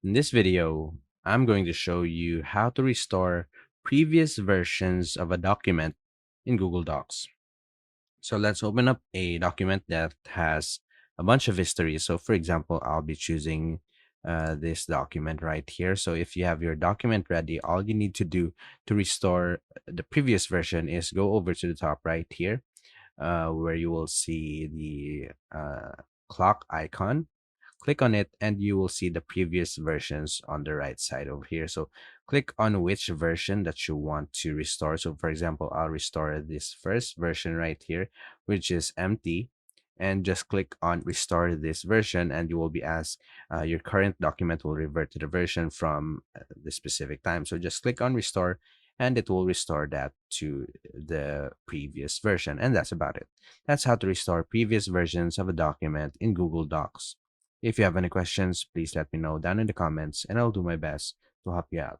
In this video, I'm going to show you how to restore previous versions of a document in Google Docs. So let's open up a document that has a bunch of history. So for example, I'll be choosing this document right here. So if you have your document ready, all you need to do to restore the previous version is go over to the top right here, where you will see the clock icon. Click on it and you will see the previous versions on the right side over here. So click on which version that you want to restore. So for example, I'll restore this first version right here, which is empty, and just click on restore this version and you will be asked, your current document will revert to the version from the specific time. So just click on restore and it will restore that to the previous version. And that's about it. That's how to restore previous versions of a document in Google Docs. If you have any questions, please let me know down in the comments and I'll do my best to help you out.